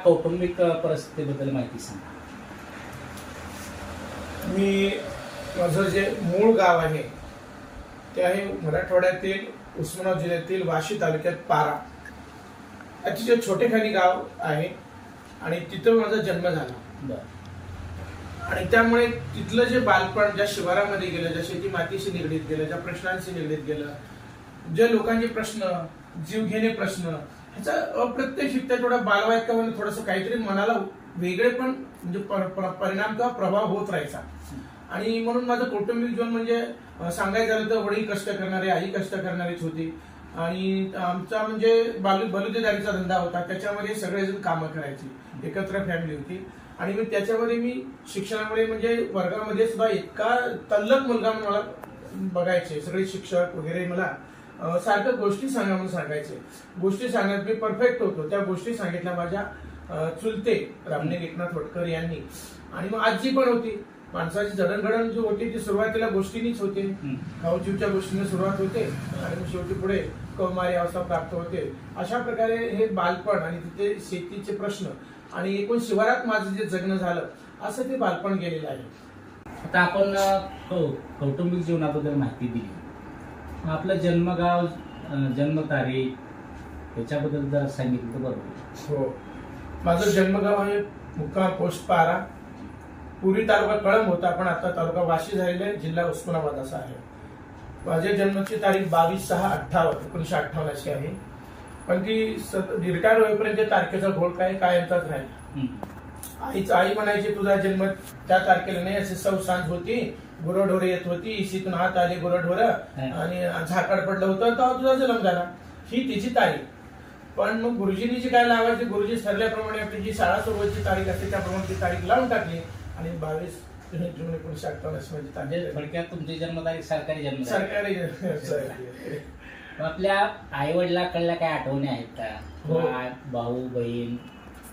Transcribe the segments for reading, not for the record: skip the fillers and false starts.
कौटुंबिक परिस्थितीबद्दल माहिती सांगा. माझं जे मूळ गाव आहे ते आहे मराठवाड्यातील उस्मानाबाद जिल्ह्यातील वाशी तालुक्यात पारा. अतिशय छोटेखानी गाव आहे आणि तिथं माझा जन्म झाला. आणि त्यामुळे तिथलं जे बालपण ज्या शिवारामध्ये गेलं, ज्या शेती मातीशी निगडीत गेलं, ज्या प्रश्नांशी निगडीत गेलं, ज्या लोकांचे प्रश्न, जीवघेणे प्रश्न, ह्याचा अप्रत्यक्षरित्या थोडा बालवायकामध्ये थोडंसं काहीतरी मनाला वेगळे पण म्हणजे परिणाम किंवा प्रभाव होत राहायचा. आणि म्हणून माझं कौटुंबिक जीवन म्हणजे सांगायचं झालं तर वडील कष्ट करणारे, आई कष्ट करणारीच होती. आणि आमचा म्हणजे बलुतेदारीचा धंदा होता, त्याच्यामध्ये सगळेजण कामं करायची, एकत्र फॅमिली होती. आणि मग त्याच्यामध्ये मी शिक्षणामध्ये म्हणजे वर्गामध्ये सुद्धा इतका तल्लक मुलगा मला बघायचे. सगळे शिक्षक वगैरे मला सारखं गोष्टी सांगा म्हणून सांगायचे. गोष्टी सांगण्यात मी परफेक्ट होतो. त्या गोष्टी सांगितल्या माझ्या चुलते रामनेर एकनाथ वटकर यांनी. आणि मग आजी पण होती. माणसाची जडणघडण जी होती ती सुरुवातीला गोष्टींनीच होते, खाऊचिवच्या गोष्टीने सुरुवात होते आणि मग शेवटी पुढे कौमारी अवस्था प्राप्त होते. अशा प्रकारे हे बालपण आणि तिथे शेतीचे प्रश्न आणि एकूण शिवारात माझं जे जगणं झालं असं ते बालपण गेलेलं आहे. आता आपण कौटुंबिक जीवनाबद्दल माहिती दिली. आपलं जन्मगाव, जन्मतारीख याच्याबद्दल जर सांगितलं तर बरोबर. हो, माझं जन्मगाव आहे मुक्काम पोस्ट पारा. पूर्वी तालुका कळंब होता, पण आता तालुका वाशी झालेला आहे, जिल्हा उस्मानाबाद असा आहे. माझ्या जन्माची तारीख 22/6/1958 अशी आहे. पण ती रिटायर होईपर्यंत तारखेचा घोळ कायमचाच राहिला. आई म्हणायची तुझा जन्म त्या तारखेला नाही, असे सौ सांज होती, गुरढोरे येत होती, इशीतून हात आले गुरढोर आणि झाकड पडलं होतं तेव्हा तुझा जन्म झाला. ही तिची तारीख. पण मग गुरुजींनी जी काय लावायची, गुरुजी ठरल्याप्रमाणे आपली जी शाळा सुरुवातीची तारीख असते त्याप्रमाणे ती तारीख लावून टाकली आणि 22 जून 1958 माझी तारीख. थोडक्यात तुमची जन्मतारीख सरकारी जन्म. सरकारी. आपल्या आई वडिलांकडल्या काय आठवणी आहेत का? हो. भाऊ बहीण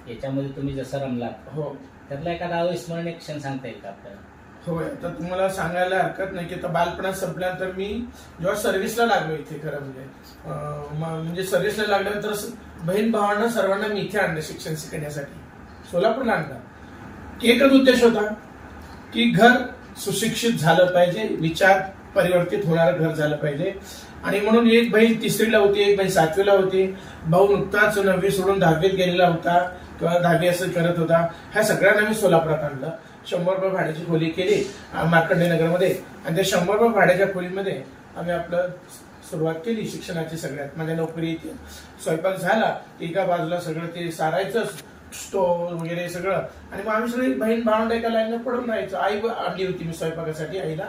याच्यामध्ये तुम्ही जसं रमलात, हो, त्यातला एखादा अविस्मरणीय क्षण सांगता येईल का आपल्याला? होय. तर तुम्हाला सांगायला हरकत नाही की आता बालपणात संपल्यानंतर मी जेव्हा सर्व्हिसला लागलो इथे, खरं म्हणजे सर्व्हिसला लागल्यानंतर बहीण भावांना सर्वांना मी इथे आणलं शिक्षण शिकण्यासाठी, सोलापूरला आणलं. एकच उद्देश होता की घर सुशिक्षित झालं पाहिजे, विचार परिवर्तित होणारं घर झालं पाहिजे. आणि म्हणून एक बहीण 3रीला होती, एक बहीण 7वीला होती, भाऊ नुकताच 9वी सोडून 10वीत गेलेला होता किंवा 10वी असं करत होता. ह्या सगळ्यांना मी सोलापुरात आणलं. 100 रुपये भाड्याची खोली केली मार्कंडे नगरमध्ये आणि त्या 100 रुपये भाड्याच्या खोलीमध्ये आम्ही आपलं सुरुवात केली शिक्षणाची. सगळ्यात माझ्या नोकरी, स्वयंपाक झाला, एका बाजूला सगळं ते सारायचं, स्टोव वगैरे सगळं. आणि मग आम्ही सगळी बहीण भावंड एका लाईनला पडून राहायचो. आई आणली होती मी स्वयंपाकासाठी आईला.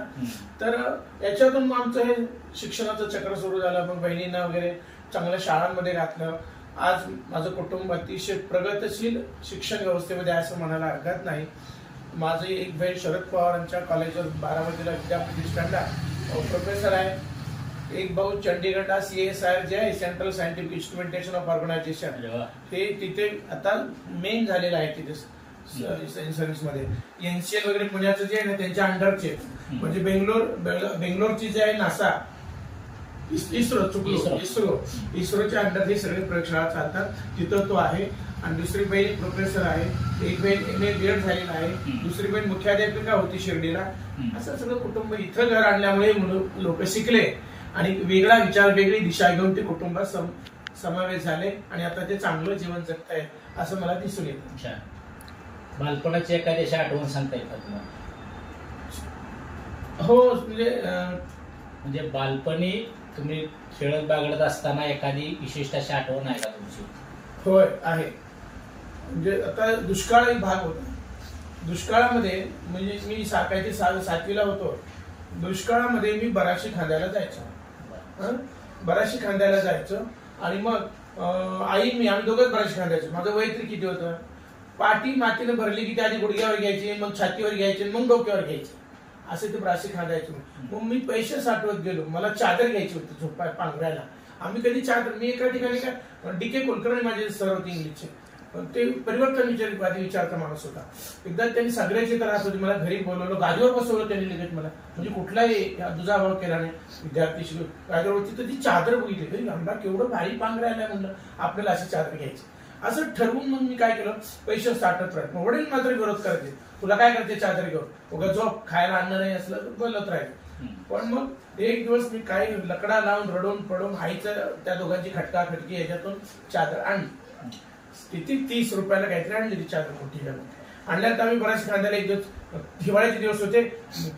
तर याच्यातून मग आमचं हे शिक्षणाचं चक्र सुरू झालं. मग बहिणींना वगैरे चांगल्या शाळांमध्ये घातलं. आज माझं कुटुंब अतिशय प्रगतशील शिक्षण व्यवस्थेमध्ये असं म्हणायला हरकत नाही. माझी एक बहीण शरद पवारांच्या कॉलेजवर बारामतीला विद्याप्रतिष्ठानला प्रोफेसर आहे. एक भाऊ चंडीगडला CSIR जे आहे, central scientific instrumentation of organization, ते तिथे आता मेन झालेलं आहे तिथे सर्व्हिसमध्ये. NCL वगैरे पुण्याचं जे आहे ना त्यांच्या अंडरचे, म्हणजे बेंगलोरची जे आहे नासा, इस्रोच्या अंडर हे सगळे प्रयोगशाळा चालतात, तिथं तो आहे. आणि दुसरी बहीण प्रोफेसर आहे, एक बहीण MA BEd झालेला आहे, दुसरी बहीण मुख्याध्यापिका होती शिर्डीला. असं सगळं कुटुंब इथं घर आणल्यामुळे लोक शिकले आणि वेगळा विचार, वेगळी दिशा घेऊन ते कुटुंबात समावेश झाले आणि आता ते चांगलं जीवन जगतायत असं मला दिसून येतं. बालपणाची एखादी अशी आठवण सांगता येईल का तुम्हाला? हो, म्हणजे बालपणी तुम्ही खेळत बागडत असताना एखादी विशिष्ट अशी आठवण आहे का तुमची? होय, आहे. म्हणजे आता दुष्काळ एक भाग होता. दुष्काळामध्ये म्हणजे मी काहीतरी 7वीला होतो. दुष्काळामध्ये मी बराचशी खांद्याला जायचो. आणि मग आम्ही दोघंच बराचशी खांद्यायचो. माझं वय तरी किती होतं, पाठी मातीनं भरली की ती आधी गुडघ्यावर घ्यायची, मग छातीवर घ्यायची, मग डोक्यावर घ्यायची, असे ते बराचशी खांदायचो. मग मी पैसे साठवत गेलो. मला चादर घ्यायची होती झोपाय पांघरायला. आम्ही कधी चादर, मी एका ठिकाणी काय DK कुलकर्णी माझे सर होते इंग्लिशचे, ते परिवर्तन विचारता माणूस होता. एकदा त्यांनी सगळ्याची तर राहत होती, मला घरी बोलवलं, गादीवर बसवलं त्यांनी लगेच मला. म्हणजे कुठलाही दुजाभाव केला नाही. विद्यार्थी गादीवर होती तर ती चादर बघितली, अंडा केवढं भारी पांघरायला म्हणलं आपल्याला अशी चादर घ्यायची. असं ठरवून मग मी काय केलं, पैसे साठत राहील. मग वडील मात्र विरोध करायचे, तुला काय करते चादर घेऊन, उगा झोप, खायला अन्न नाही असलं तर बोलत राहील. पण मग एक दिवस मी काय लकडा लावून रडून पडून आईचं त्या दोघांची खटका खटकी याच्यातून चादर आणली. किती 30 रुपयाला काहीतरी आणली ती चादर मोठी घालून. आणल्यानंतर आम्ही बऱ्याच खांद्याला एक दिवस हिवाळ्याचे दिवस होते,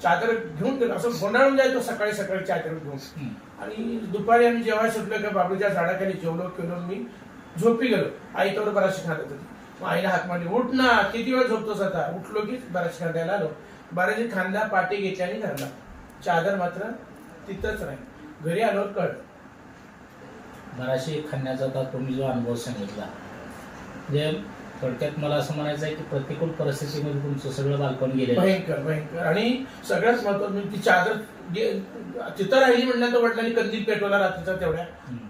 चादर घेऊन गेलो, असं गोंडाळून जायचो सकाळी सकाळी चादर घेऊन. आणि दुपारी आम्ही जेव्हा सुटलो का बाबूच्या झाडाखाली जेवलो केलो, मी झोपी गेलो. आई तेवढं बराचशी खांदत होती. मग आईला हाक मारली, उठ ना, किती वेळ झोपतोस आता. उठलो की बऱ्याच खांद्याला आलो, बऱ्याची खांदा पाठी घेतली आणि घरला. चादर मात्र तिथंच राहील. घरी आलो कळ. बराचशी खाण्याचा आता तुम्ही जो अनुभव सांगितला, म्हणजे थोडक्यात मला असं म्हणायचं आहे की प्रतिकूल परिस्थितीमध्ये तुमचं सगळं बालपण गेलेलं आहे. भयंकर भयंकर. आणि सगळ्यात महत्वाचं म्हणजे ती चादर तिथं राहिली म्हणलं तर वडिलांनी कंदील पेटवला रात्रीचा तेवढ्या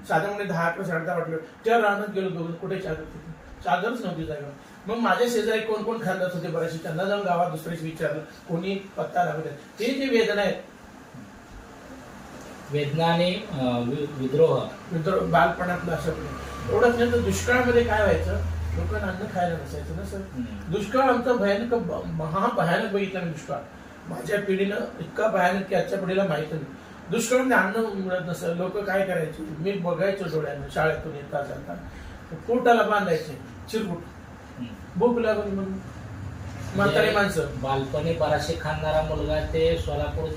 साधारण म्हणजे 10 किंवा 10:30 वाटलं. त्या रानात गेलो दोघं, कुठे चादर तिथे चादरच नव्हती जागा. मग माझ्या शेजारी कोण कोण खांदत होते बरेचसे, त्यांना जाऊन गावात दुसऱ्याच विचारलं, कोणी पत्ता लागत. ते जे वेदना आहेत, वेदना आणि विद्रोह बालपणातलं असं एवढंच नाही. तर दुष्काळामध्ये काय व्हायचं, लोकांना अन्न खायला नसायचं ना सर. दुष्काळ आमचा भयानक महाभयानक बघितला मी दुष्काळ. माझ्या पिढीनं इतका भयानक की आजच्या पिढीला माहित नाही. दुष्काळामध्ये अन्न मिळत नसतं. लोक काय करायचे, मी बघायचो डोळ्यानं शाळेतून येता जाता, पोटाला बांधायचे चिरकुट, भूक लागून म्हणून. म्हातारी माणसं. बालपणी बराचसे खाणारा मुलगा ते सोलापूर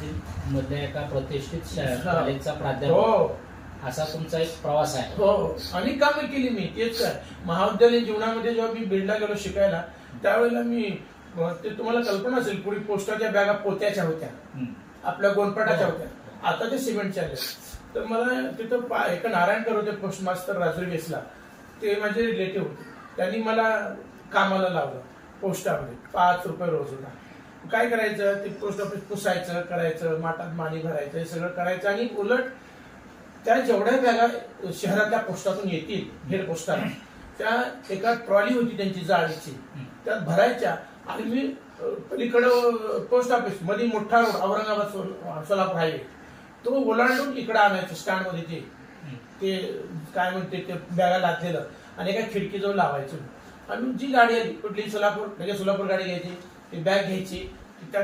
मधल्या एका प्रतिष्ठित कॉलेजचा प्राध्यापक, असा तुमचा एक प्रवास आहे. हो, अनेक कामं केली मी. तेच काय महाविद्यालयीन जीवनामध्ये जेव्हा मी बीडला गेलो शिकायला, त्यावेळेला मी, ते तुम्हाला कल्पना असेल, पूर्वी पोस्टाच्या बॅगा पोत्याच्या होत्या, आपल्या गोनपाटाच्या होत्या, आता ते सिमेंटच्या आल्या. तर मला तिथं एका नारायणकर होते पोस्ट मास्तर राजुरी बेसला, ते माझे रिलेटिव्ह होते. त्यांनी मला कामाला लावलं पोस्टामध्ये. 5 रुपये रोज होता. काय करायचं, ते पोस्ट ऑफिस पुसायचं, करायचं, माठात मानी भरायचं, हे सगळं करायचं. आणि उलट त्या जेवढ्या बॅगा शहरातल्या पोस्टातून येतील हेड पोस्टाला, त्या एका ट्रॉली होती त्यांची जाळीची, त्यात भरायच्या. आणि मी पलीकडं पोस्ट ऑफिस मध्ये मोठा रोड, औरंगाबाद सोलापूर हायवे, तो ओलांडून इकडे आणायचं स्टँडमध्ये. ते काय म्हणते, ते बॅगा लादलेलं, आणि एका खिडकीजवळ लावायचं. आणि जी गाडी आली कुठली सोलापूर, म्हणजे सोलापूर गाडी घ्यायची, ती बॅग घ्यायची, त्या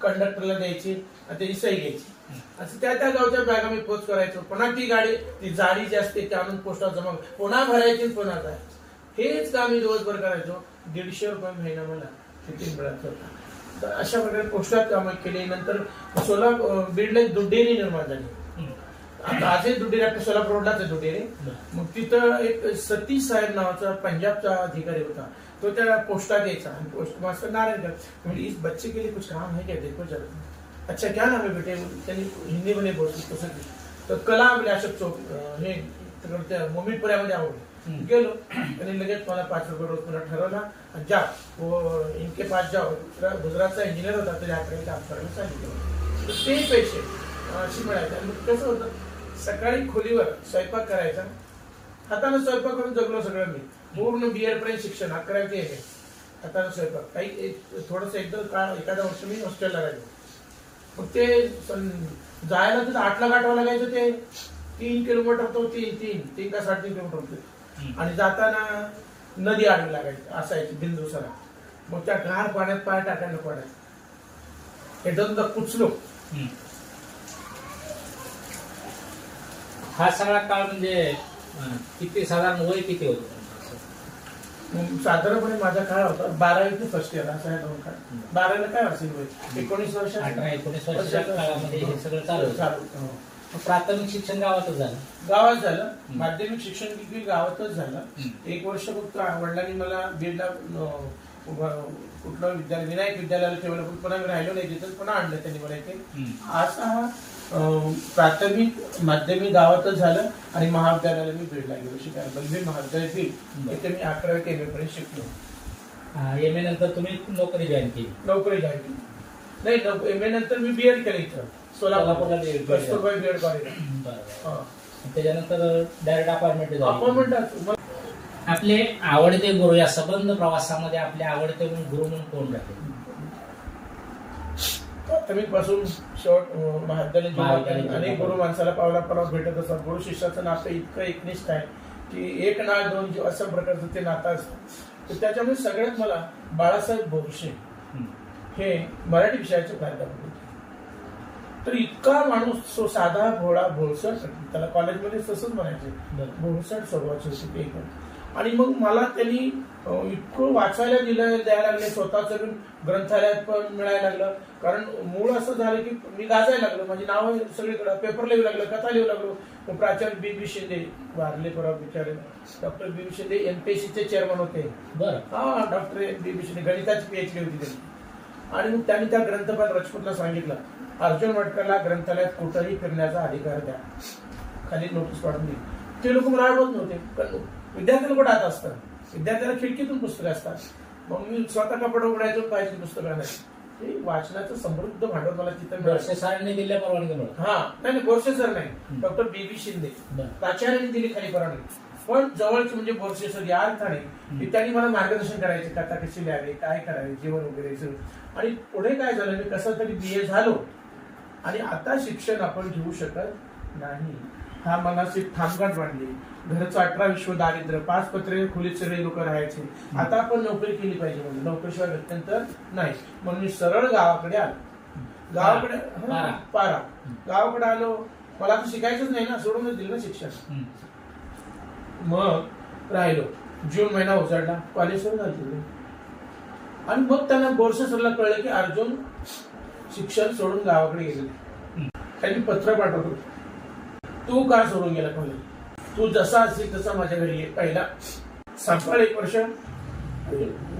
कंडक्टरला द्यायची आणि त्याची सही घ्यायची. असं त्या त्या गावच्या बॅगा मी पोच करायचो. पुन्हा ती गाडी, ती जाळी जी असते ते आणून पोस्टात जमा, पुन्हा भरायची, पुन्हा जायचं. हेच काम मी दिवसभर करायचो. 150 रुपये महिना मला किती मिळत होता. तर अशा प्रकारे पोस्टात कामं केली. नंतर बीडला एक दूध डेअरी निर्माण झाली. आता आजही दूध डेअरी आपल्या सोलापूर रोडलाच आहे दूध डेअरी. मग तिथं एक सतीश साहेब नावाचा पंजाबचा अधिकारी होता, तो त्या पोस्टात यायचा. आणि पोस्ट मास्टर नारायणकर, इस बच्चे के लिए कुछ काम है क्या, देखो जरा. अच्छा क्या नाम है बेटे, त्यांनी हिंदी मध्ये बोलतो तसं. तर कला अशोक चौक हे तिकडच्या मोमीनपुऱ्यामध्ये आवडलं. गेलो आणि लगेच मला 5 रुपये रोज पुन्हा ठरवला. जा वो इनके पास जाओ, गुजरातचा इंजिनियर होता, त्याच्याकडे काम करायला सांगितलं. तर ते पैसे अशी मिळायचे. आणि कसं होतं, सकाळी खोलीवर स्वयंपाक करायचा, हाताने स्वयंपाक करून जगलो सगळं मी. पूर्ण BEd पर्यंत शिक्षण 11वी आहे हाताने स्वयंपाक. काही थोडस एखादा वर्ष मी हॉस्टेलला राहिलो. मग ते जायला तिथं 8ला गाठवा लागायचं. ते 3 किलोमीटर तो 3 का 3.5 किलोमीटर होते. आणि जाताना नदी आडवी लागायची, असायची बिंदुसरा. मग त्या गार पाण्यात पाय टाकायला पडायचं. एकदम कुचलो. हा सगळा काळ म्हणजे किती, साधारण वय किती होतं? साधारणपणे माझा काळ होता 12वी ते फर्स्ट इयर, असा आहे 2 काळ. 12ला काय असेल वय, 19 वर्ष, 18-19 वर्षाच्या काळामध्ये हे सगळं चालू. प्राथमिक शिक्षण गावातच झालं. गावात झालं. माध्यमिक शिक्षण देखील गावातच झालं. 1 वर्ष फक्त वडिलांनी मला बीडला कुठलं विनायक विद्यालयाला ठेवलं, पण पुन्हा मी राहिलो नाही तिथं, पुन्हा आणलं त्यांनी मला इथे. असा हा प्राथमिक माध्यमिक गावातच झालं. आणि महाविद्यालयाला मी बीडला गेलो शिकायला, बलबीर महाविद्यालय बीड. इथे मी 11वी ते MA पर्यंत शिकलो. MA नंतर तुम्ही नोकरी जॉईन केली? नोकरी जॉईन केली नाही. MA नंतर मी BEd केलं इथं सोलापूरला, कस्तुरबाई BEd कॉलेज. त्याच्यानंतर डायरेक्ट अपॉइंटमेंट. आपले आवडते गुरु, या संबंध प्रवासामध्ये आपले आवडते गुरु म्हणून कोण राहिले? प्राथमिकपासून शेवट महाविद्यालय, अनेक गुरु माणसाला पावला भेटत असतात. गुरु शिष्याचं नातं इतकं एकनिष्ठ आहे की एक नाळ दोन जीव अशा प्रकारचं ते नातं असतं. तर त्याच्यामुळे सगळ्यात मला बाळासाहेब बोरसे हे मराठी विषयाचे प्राध्यापक होते. तर इतका माणूस तो साधा भोळा भोळसट, त्याला कॉलेजमध्ये तसंच म्हणायचे, भोळसट स्वभावाचे होते ते पण. आणि मग मला त्यांनी इतकं वाचायला द्यायला लागले, स्वतःच ग्रंथालयात पण मिळायला लागलं. कारण मूळ असं झालं की मी गाजायला लागलो, माझी नावं सगळीकडे, पेपर लिहू लागलो, कथा लिहू लागलो. प्राचार्य बी शिंदे, वारले परवा बिचारे, डॉक्टर बी शिंदे एमपीएससीचे चेअरमन होते. बरं. हा, डॉक्टर बी शिंदे, गणिताची पीएचडी होती त्यांनी. आणि मग त्यांनी त्या ग्रंथपाल राजपूतला सांगितलं, अर्जुन मटकरला ग्रंथालयात कुठंही फिरण्याचा अधिकार द्या, खाली नोटीस पाडून दिली. ते लोक मला अडवत नव्हते, कारण विद्यार्थ्याला कुठं आता असतं, विद्यार्थ्याला खिडकीतून पुस्तकं असतात. मग मी स्वतः कपडे उघडायचो, पाहिजे पुस्तकं नाही. वाचनाचं समृद्ध भांडवल मला तिथं बोरसे सरांनी दिल्या परवानगी मिळत. हा, नाही बोरसे सर नाही, डॉक्टर बी शिंदे प्राचार्यांनी दिली खाली परवानगी. पण जवळचे म्हणजे बोरसे सर या अर्थाने की त्यांनी मला मार्गदर्शन करायचे, कथा कशी लिहावी, काय करावे, जीवन वगैरे सगळं. आणि पुढे काय झालं, मी कसं तरी BA झालो आणि आता शिक्षण आपण घेऊ शकत नाही. हा मनाची थांबगाट वाढली, घरचं 18 विश्व दारिद्र्य, 5 पत्रे खोलीत सगळे लोक राहायचे. आता आपण नोकरी केली पाहिजे, म्हणजे नोकरीशिवाय गत्यंतर नाही. म्हणून मी सरळ गावाकडे आलो. गावाकडे पारा गावाकडे आलो. मला आता शिकायचंच नाही ना, सोडूनच दिलं ना शिक्षण. मग राहिलो, जून महिना उजाडला, कॉलेज सुरू झालं. आणि मग त्यांना बोरसे सरला कळलं की अर्जुन शिक्षण सोडून गावाकडे गेले. त्यांनी पत्र पाठवलं, तू का सोडून गेला कॉलेज, तू जसा असेल तसा माझ्या घरी ये. पहिला संपाळ 1 वर्ष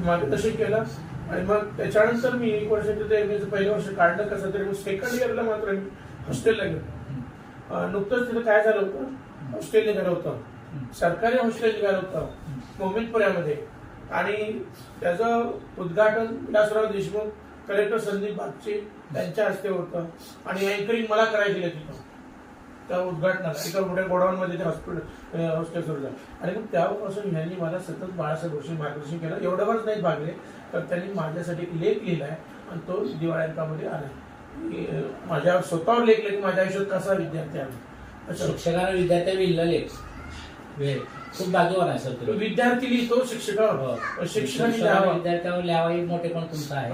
मार्गदर्शन केलं. आणि मग त्याच्यानंतर मी 1 वर्ष तिथे पहिलं वर्ष काढलं कसं तरी. सेकंड इयरला मात्र मी हॉस्टेलला गेलो. नुकतंच तिथं काय झालं होतं, हॉस्टेल निघालं होतं, सरकारी हॉस्टेल निघालं होतं मोमिनपुऱ्यामध्ये. आणि त्याचं उद्घाटन विलासराव देशमुख, कलेक्टर संदीप बागचे त्यांच्या हस्ते होतं. आणि अँकरिंग मला करायची तिथं त्या उद्घाटनाला, एका मोठ्या गोडाऊनमध्ये ते हॉस्टेल सुरू झालं. आणि मग त्यापासून यांनी मला सतत बाळासाहेब बोरसे मार्गदर्शन केलं. एवढंवरच नाही भागले, तर त्यांनी माझ्यासाठी एक लेख लिहिलाय आणि तो दिवाळी आला. माझ्या स्वतःवर लेख लिहिला की माझ्या आयुष्यात कसा विद्यार्थी आला. शिक्षकांना विद्यार्थी लिहिला लेख खूप भाग्यवान आहे सर. विद्यार्थी लिहितो शिक्षकावर, शिक्षकांनी विद्यार्थ्यावर लिहावा मोठे पण तुमचं आहे.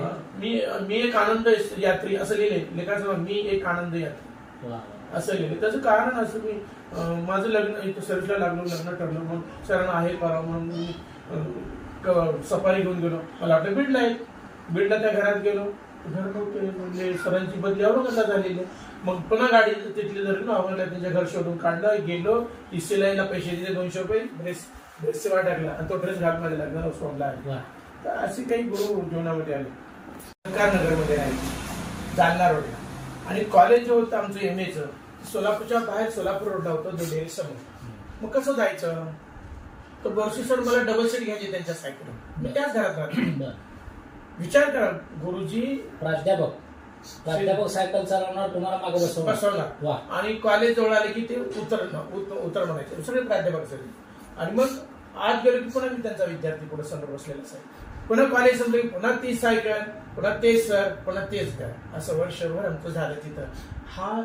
मी एक आनंद यात्री असं लिहिले लेखाचं, मी एक आनंद यात्री असं लिहिलं. त्याचं कारण असं, मी माझं लग्न इथं सर्विसला लागलो, लग्न ठरलं. मग सरांना आहे करावं म्हणून मी सफारी घेऊन गेलो. मला वाटतं बीडला त्या घरात गेलो, घर नव्हते. म्हणजे सरांची बदली औरंगाबादला झालेली. मग पुन्हा गाडी तिथली धरली, आवडला त्यांच्या घर शोधून काढलं, गेलो, इस्टेलाईला पैसे दिले 200 रुपये, ड्रेस सेवा टाकला आणि तो ड्रेस घाल माझ्या लग्नाला सोडला आहे. तर असे काही गुरु जीवनामध्ये आले. नगरमध्ये राहिले, जालना रोडला. आणि कॉलेज जो होतं आमचं MAचं, सोलापूरच्या बाहेर सोलापूर रोडला होतं, डेअरी समोर. मग कसं जायचं, तर बोरसे सर मला डबल सीट घ्यायची त्यांच्या सायकल, मी त्याच घरात राहतो. विचार करा, गुरुजी प्राध्यापक सायकल चालवणार, तुम्हाला मागे बसवणार. आणि कॉलेज जवळ आले की ते उतर म्हणायचे सगळे प्राध्यापक सगळे. आणि मग आज गेलो की पुन्हा मी त्यांचा विद्यार्थी पुढे समोर बसलेला असायचा. पुन्हा कॉलेज संपलं की पुन्हा ती सायकल, पुन्हा तेच सर, पुन्हा तेच घर. असं वर्षभर आमचं झालं तिथं. हा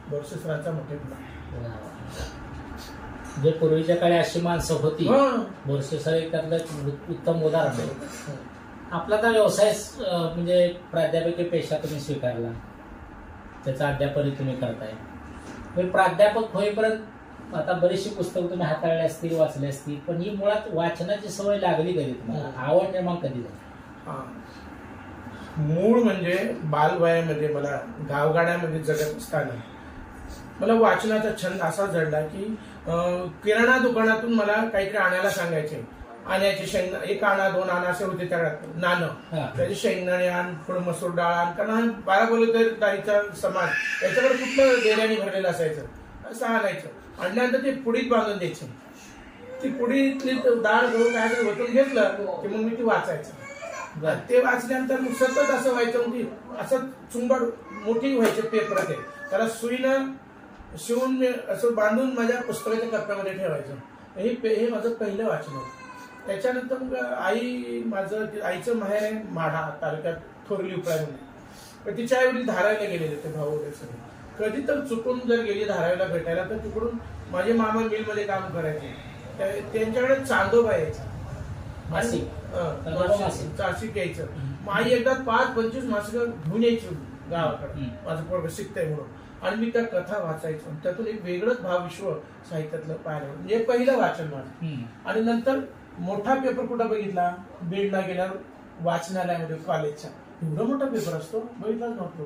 बोरसे सरांचा मोठेपणा. जे पूर्वीच्या काळी अशी माणसं होती, बोरसे सर एक त्यातलं उत्तम उदाहरण आहे. आपला तर व्यवसाय म्हणजे प्राध्यापकी पेशा तुम्ही स्वीकारला, त्याचा अध्यापन तुम्ही करताय. पण प्राध्यापक होईपर्यंत आता बरीचशी पुस्तकं तुम्ही हाताळली असतील, वाचली असतील, पण ही मुळात वाचनाची सवय लागली कधी तुम्हाला, आवड निर्माण कधी झाली? मूळ म्हणजे बालवयामध्ये मला गावगाड्यामध्ये जगत असताना मला वाचनाचा छंद असा जडला की किराणा दुकानातून मला काहीतरी आणायला सांगायचे. आण्याचे शेंगदाणे, 1 आणा 2 आणा असे होते त्या नाणं, त्याचे शेंगदाणे आण, थोडं मसूर डाळ आण. कारण 12 बोलू तर दाईचा समाज त्याच्याकडे कुठलं डेऱ्याने भरलेलं असायचं, असं आणायचं. आणल्यानंतर ते पुडीत बांधून द्यायचे. ती पुडीतली डाळ गहू काय वतून घेतलं की मग मी ती वाचायचं. ते वाचल्यानंतर मग सतत असं व्हायचं, म्हणजे असं चुंबड मोठी व्हायचे पेपर, ते त्याला सुईनं शिवून असं बांधून माझ्या पुस्तकाच्या कप्प्यामध्ये ठेवायचं. हे माझं पहिलं वाचन होतं. त्याच्यानंतर मग आईचं माहेर आहे माढा तालुक्यात थोरली उपळा म्हणून. पण तिच्या आई वडील धारावीला गेलेले ते भाऊ वगैरे सगळे. कधी तर चुकून जर गेली धारावीला भेटायला तर तिकडून माझे मामा मिलमध्ये काम करायचे. त्यांच्याकडे चांदोबा यायचा, मासिक. चासिक यायचं. मग आई एकदा 5-25 मासिक घेऊन यायची गावाकडे, माझं पोरग शिकतंय म्हणून. आणि मी त्या कथा वाचायचो, त्यातून एक वेगळंच भावविश्व साहित्यातलं पाहिलं. म्हणजे पहिलं वाचन माझं. आणि नंतर मोठा पेपर कुठं बघितला, बीडला गेल्यावर वाचनालयामध्ये कॉलेजचा एवढा मोठा पेपर असतो, बघितलाच नव्हतं.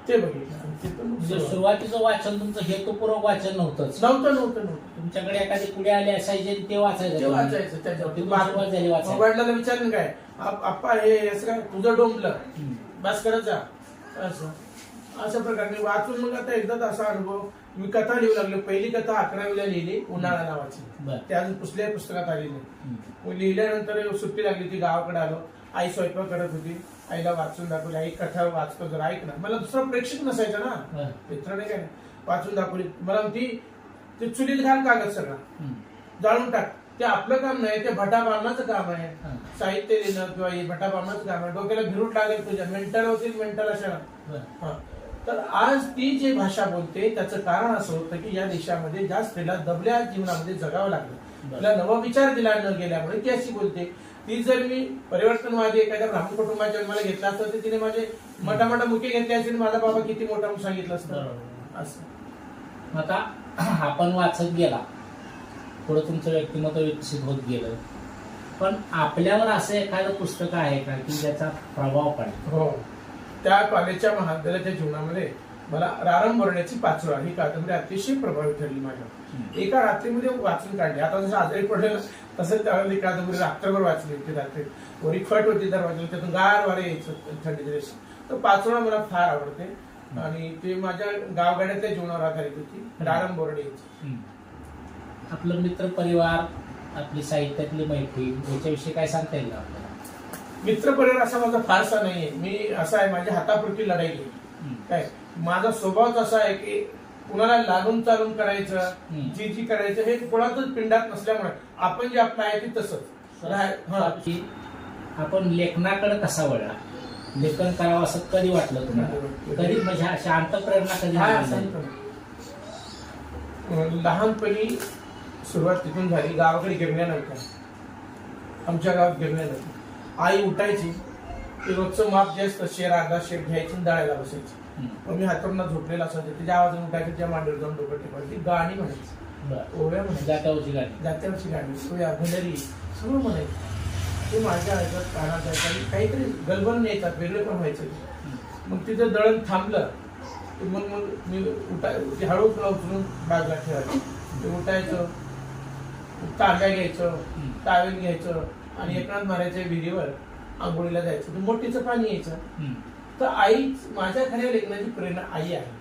ते बघितलं. सुरुवातीचं वाचन तुमचं हेतुपूर्वक वाचन नव्हतंच? नव्हतं. तुमच्याकडे एखादी पुढे आले असायचे ते वाचायचं? त्याच्यावर वडिलांना विचारलं काय, आप्पा हे असं काय तुझं डोंबलं बस करत जा, असं अशा प्रकारे वाचून. मग आता एकदाच असा अनुभव, मी कथा लिहू लागलो. पहिली कथा 11वीला लिहिली, उन्हाळा नावाची. ते अजून कुठल्याही पुस्तकात आली नाही. लिहिल्यानंतर सुट्टी लागली, ती गावाकडे आलो. आई स्वयंपाक करत होती, आईला वाचून दाखवली. आई कथा वाचतो जरा ऐक ना. मला दुसरा प्रेक्षक नसायचा ना, मित्राने काय वाचून दाखवली. मला ती चुलीत घाल कागद सगळा, जाळून टाक. ते आपलं काम नाही, ते भटाबामणाचं काम आहे. साहित्य लिहिणं किंवा भटाबामणाचं काम आहे. डोक्याला भिरूट लागेल तुझ्या, मेंटल होतील, मेंटल अशा. तर आज ती जी भाषा बोलते त्याचं कारण असं होतं की या देशामध्ये ज्या स्त्रीला दबल्या जीवनामध्ये जगावं लागलं, तिला नवा विचार दिला न गेल्यामुळे ती अशी बोलते. ती जर मी परिवर्तनवादी एखाद्या ब्राह्मण कुटुंबाच्या जन्माला घेतला असतं तर तिने माझे मोठा मुखे घेतले असतील, माझा बाबा किती मोठा म्हणून सांगितलं असतं. असं आता आपण वाचत गेला, पुढे तुमचं व्यक्तिमत्व विकसित होत गेलं, पण आपल्यावर असं एखादं पुस्तक आहे का की ज्याचा प्रभाव पडला? हो, त्या कॉलेजच्या महाविद्यालयाच्या जीवनामध्ये मला रारम बोरण्याची पाचोळा ही कादंबरी अतिशय प्रभावी ठरली माझ्या. एका रात्रीमध्ये वाचून काढली. आता जसं आजारी पडलेलं तसंच त्यावेळेला कादंबरी रात्रभर वाचली होती. रात्री वरी फट होती दरवाजा, त्यातून गार वारे यायचं थंडीच्या दिवशी. तर पाचोळा मला फार आवडते आणि ते माझ्या गावगाड्यातल्या जीवनावर आधारित होती. रारम बोरणे याची. आपलं मित्र परिवार, आपली साहित्यातली मैत्री याच्याविषयी काय सांगता येईल आपल्याला? मित्र परिवार असा माझा फारसा नाहीये. मी असा आहे, माझ्या हातापुरती लढाई घेईल. काय माझा स्वभावच असा आहे की कुणाला लागून चालून करायचं, जी करायचं हे कोणातच पिंडात नसल्यामुळे आपण जे आपलं आहे ते तसंच. आपण लेखनाकडे कसा वळला, लेखन करावं असं कधी वाटलं तुम्हाला? कधी म्हणजे शांत प्रेरणा कधी? लहानपणी सुरुवात तिथून झाली. गावाकडे गिरण्या नव्हत्या, आमच्या गावात गिरण्या नव्हत्या. आई उठायची, ते रोजचं माप जे असतं शेर अर्धा शेर घ्यायची आणि दळायला बसायची. मग मी हातून झोपलेला असायचं, तिच्या आवाजाने उठायची, तिच्या मांडीवर जाऊन डोकं टेपायची. गाणी म्हणायची, ओव्या म्हणायची, जात्यावरची गाणी, सोया भुलरी सगळं म्हणायचं. ते माझ्या आयुष्यात कानात जायचं. काहीतरी गलबन येतात, वेगळे पण व्हायचं. मग तिथं दळण थांबलं मग मी उठाय हळूच उचलून बाजूला ठेवायचं. ते उठायचं, तांब्या घ्यायचं, टावेल घ्यायचं आणि एकनाथ मारायचं विहिरीवर, आंघोळीला जायचं. मोठीचं पाणी यायचं. तर आई माझ्या खऱ्या लेखनाची प्रेरणा आई आहे.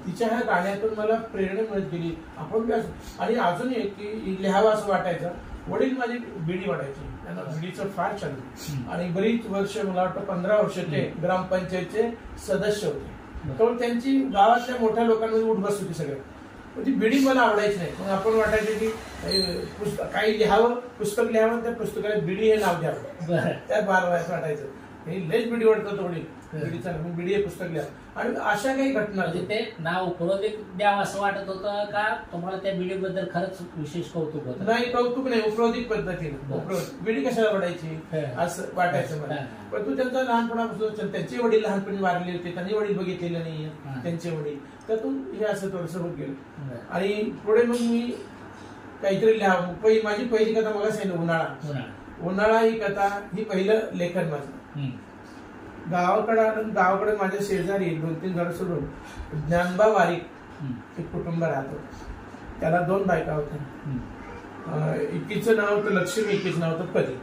तिच्या ह्या गाण्यातून मला प्रेरणा मिळत गेली. आपण आणि अजून एक की लिहावं असं वाटायचं. वडील माझी बिडी वाटायची, त्यांना बिडीचं फार छंद. आणि बरीच वर्ष, मला वाटतं 15 वर्ष ते ग्रामपंचायतचे सदस्य होते. तर त्यांची गावातल्या मोठ्या लोकांमध्ये उठबस होती सगळं. पण ती बिडी मला आवडायची नाही. मग आपण वाटायचं की काही लिहावं, पुस्तक लिहावं, त्या पुस्तकाला बिडी हे नाव द्यावं. त्यात बार वयाचं वाटायचं लयच बिडी वाटतं थोडी बिडीचा, बिडी हे पुस्तक लिहा. आणि अशा काही घटना, ते नाव उपरोधिक द्यावं असं वाटत होतं का तुम्हाला त्या बिडीबद्दल खरंच विशेष कौतुक होतं? नाही, कौतुक नाही, उपरोधिक पद्धतीने. बिडी कशाला वाटायची असं वाटायचं मला. पण तू त्यांचा लहानपणापासून, त्यांचे वडील लहानपणी वारले होते, त्यांनी वडील बघितलेले नाहीये, त्यांचे वडील. त्यातून हे असं थोडंसं होत गेलं. आणि पुढे मग मी काहीतरी लिहावं. माझी पहिली कथा मला सांगितलं उन्हाळा ही कथा, ही पहिलं लेखन माझं. गावाकडे माझ्या शेजारी 2-3 घर सोडून ज्ञानबा वारीक एक कुटुंब राहतो. त्याला 2 बायका होत्या. एकीचं नाव होतं लक्ष्मी, एकीचं नाव होतं पदी.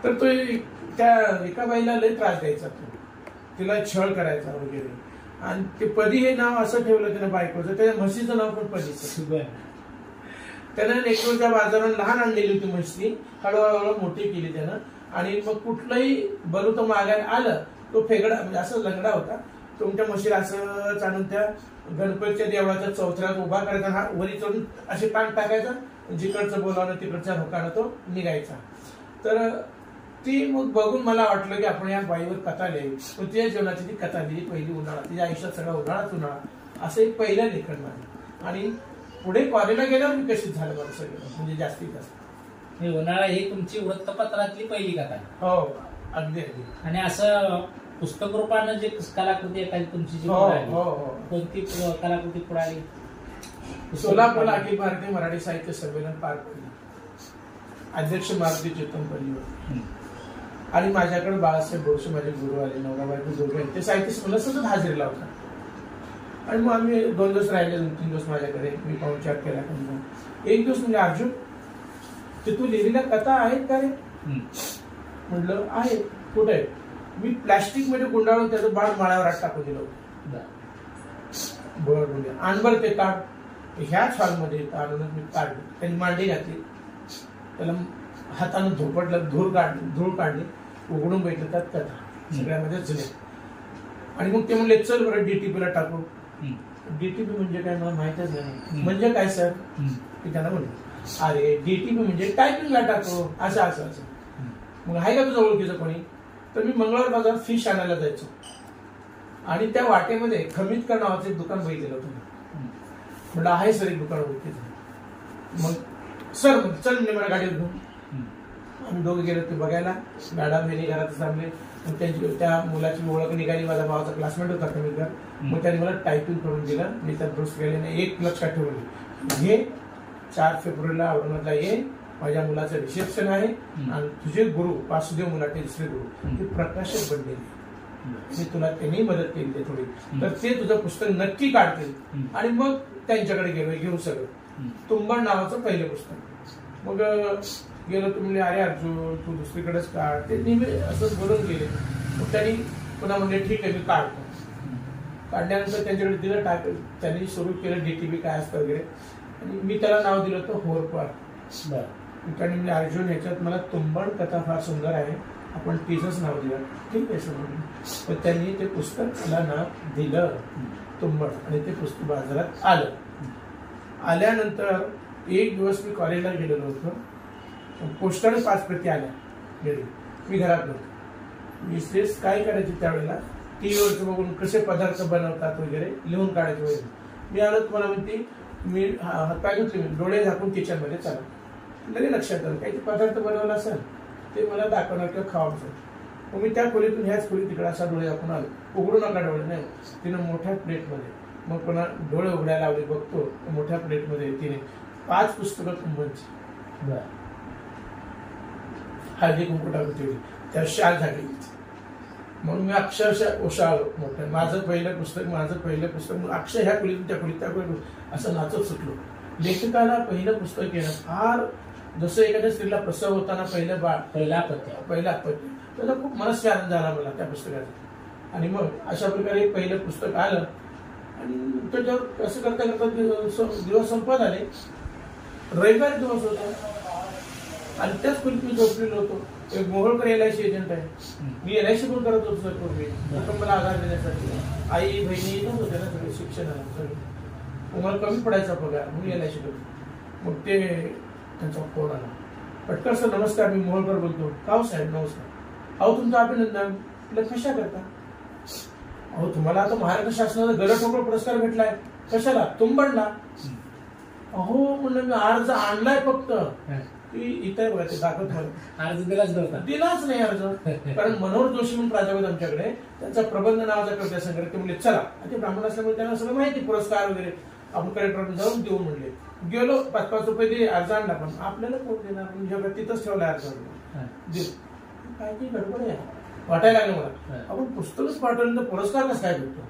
तर तो त्या एका बाईला लय त्रास द्यायचा, तिला छळ करायचा वगैरे. आणि ते पदी हे नाव असं ठेवलं त्यानं बायकोचं. त्याच्या म्हशीचं नाव पण पदीचं. त्यानं नेकरूच्या बाजारात लहान आणलेली होती म्हशी, हळूहळू मोठी केली त्यानं. आणि मग कुठलंही बलू तो मागायला आलं, तो फेगडा म्हणजे असं लंगडा होता. तुमच्या म्हशीला असं आणून त्या गणपतीच्या देवळाच्या चौथऱ्यात उभा करायचा, हा वरी चढून असे पान टाकायचा, जिकडचं बोलावणं तिकडच्या होकानं तो निघायचा. तर ती मग बघून मला वाटलं की आपण या बाईवर कथा लिहावी. पण तिच्या जीवनाची ती कथा लिहिली, पहिली उन्हाळा. तिच्या आयुष्यात सगळा उन्हाळाच उन्हाळा, असं एक पहिलं लेखन माझं. आणि पुढे कॉलेजला गेल्यावर विकसित झालं मला सगळं, म्हणजे जास्तीत जास्त. उन्हाळा ही तुमची वृत्तपत्रातली पहिली कथा आहे. हो, अगदी अगदी. आणि असं पुस्तक रूपानं जे कलाकृती एखादी तुमची जी हो पुढे आली, हो हो. कोणती कलाकृती पुढे आली? सोलापूरला अखिल भारतीय मराठी साहित्य संमेलन पार पडले. अध्यक्ष मारुती चितमपल्लीवर आणि माझ्याकडे बाळासाहेब बोरसे माझे गुरु आले, नवराबाई गुरु, ते साहित्य संमेलन सतत हजेरीला होता. आणि मग आम्ही 2 दिवस राहिले, 2-3 दिवस माझ्याकडे मी पाहुणचार केला. एक दिवस म्हणजे अर्जुन, ते तू लिहिलेल्या कथा आहेत का रे? म्हटलं आहे. कुठे आहे? मी प्लॅस्टिक मध्ये गुंडाळून त्याचं बाळ माळ्यावर टाकून दिलं होतं. बरं म्हणजे आणबर ते काढ, ह्याच हॉलमध्ये आणून मी काढली, त्यांनी मांडी घातली, त्याला हातानं धोपटलं, धूळ काढली, उघडून बघितलं, त्यात कथा सगळ्यामध्ये जुने. आणि मग ते म्हणले चल बरं डीटीपीला टाकू. डीटीपी म्हणजे काय मला माहितच नाही. म्हणजे काय सर? मी त्यांना म्हणलं अरे डीटीपी म्हणजे टायपिंगला टाकू, असं असं असं. मग आहे का तुझं ओळखीचं कोणी? तर मी मंगळवार बाजारात फिश आणायला जायचो आणि त्या वाटेमध्ये खमितकर नावाचं एक दुकान बघितलेलं होतं. म्हटलं आहे सर एक दुकान ओळखीचं. मग सर चल म्हणजे मला गाडीवर घेऊन. आम्ही दोघे गेलो ते बघायला. मॅडम यांनी घरात थांबले. मग त्यांची त्या मुलाची ओळख निघाली, माझा भावाचा क्लासमेट होता खमितकर. मग त्यांनी मला टायपिंग करून दिलं. मी त्या दुरुस्त केल्याने एक लक्षात ठेवलं, हे 4 फेब्रुवारीला औरंगाबादला ये, माझ्या मुलाचं रिसेप्शन आहे आणि तुझे गुरु वासुदेव मुलाटे दुसरे गुरु ते प्रकाशक बनलेले, मी तुला त्यांनी मदत केली थोडी, तर ते तुझं पुस्तक नक्की काढतील. आणि मग त्यांच्याकडे गेलो, घेऊन सगळं तुंबण नावाचं पहिलं पुस्तक. मग गेलो, तुम्ही अरे अर्जुन तू दुसरीकडेच काढ, ते नेहमी असंच बोलून गेले. मग त्यांनी पुन्हा म्हणले ठीक आहे मी काढतो. काढल्यानंतर त्यांच्याकडे दिलं, त्यांनी सुरू केलं डीटीपी काय असतं वगैरे. आणि मी त्याला नाव दिलं होतं होरपार. कारण म्हणजे अर्जुन ह्याच्यात मला तुंबण कथा फार सुंदर आहे, आपण तिचंच नाव दिलं. ठीक आहे सर म्हणून. तर त्यांनी ते पुस्तक मला नाव दिलं तुंबण, आणि ते पुस्तक बाजारात आलं. आल्यानंतर एक दिवस मी कॉलेजला गेलेलो होतो, पोस्टाने 5 प्रती आल्या घरी. मी घरात नव्हतो. मिसेस काय करायची त्यावेळेला टीव्हीवरचं बघून कसे पदार्थ बनवतात वगैरे लिहून काढायचे वगैरे. मी आलो, तुम्हाला म्हणते मी हातपाय घेतले, डोळे झाकून किचनमध्ये चालू. लगेच लक्षात आलं काही पदार्थ बनवला असेल ते मला दाखवणार किंवा खावायचं. मग मी त्या खोलीतून ह्याच खोलीत तिकडे असा डोळे दाखवून आलो. उघडू नका डोळे, नाही. तिनं मोठ्या प्लेटमध्ये, मग पुन्हा डोळे उघडायला लावले, बघतो मोठ्या प्लेटमध्ये तिने 5 पुस्तकं कुंभणची हळदी कुंकू टाकून ठेवली, त्या शाल झाली. म्हणून मी अक्षरशः ओशाळलो मोठं. माझं पहिलं पुस्तक अक्षर ह्या खोलीतून त्या खोलीत, त्या खोलीतून असं नाचत सुटलो. लेखकाला पहिलं पुस्तक येणं फार, जसं एखाद्या स्त्रीला प्रसव होताना पहिलं बाळ, पहिला अपत्य, त्याचा खूप मनस्वी आनंद झाला मला त्या पुस्तकाचा. आणि मग अशा प्रकारे पहिलं पुस्तक आलं आणि त्याच्यावर असं करता करता दिवस संपत आले. रविवार दिवस होता आणि त्याच खोलीत मी झोपलेलो होतो. एक मोहोळकर LIC एजंट आहे, मी LIC पण करत होतो सर पूर्वी, कुटुंबाला आधार देण्यासाठी. आई बहिणी येत होत्या ना सगळे शिक्षणाला, सगळे मला कमी पडायचा पगार, मी LIC करतो. मग ते त्यांचा फोन आला, पटकन सर नमस्कार, मी मोहोळकर बोलतो. का साहेब नमस्कार. अहो तुमचं अभिनंदन. कशा करता? अहो तुम्हाला आता महाराष्ट्र शासनाचा गलठोकळ पुरस्कार भेटलाय. कशाला? तुंबणला. अहो म्हणलं मी अर्ज आणलाय फक्त. इथं बघा ते दाखवत अर्ज दिलाच नाही अर्ज. कारण मनोहर जोशी म्हणून प्राध्यापक आमच्याकडे, त्यांचा प्रबंध नावाचा कविता संग्रह. ते म्हणले चला, ते ब्राह्मण असल्यामुळे त्यांना सगळं माहिती, पुरस्कार वगैरे आपण कलेक्टर जाऊन देऊ म्हणले. गेलो, 5-5 रुपये दिले, अर्ज आणला. पण आपल्याला कोण देणार म्हणजे तिथंच ठेवला अर्ज. काय ती गडबड आहे वाटायला लागलं मला. आपण पुस्तकच पाठवलं तर पुरस्कार कसं काय भेटतो?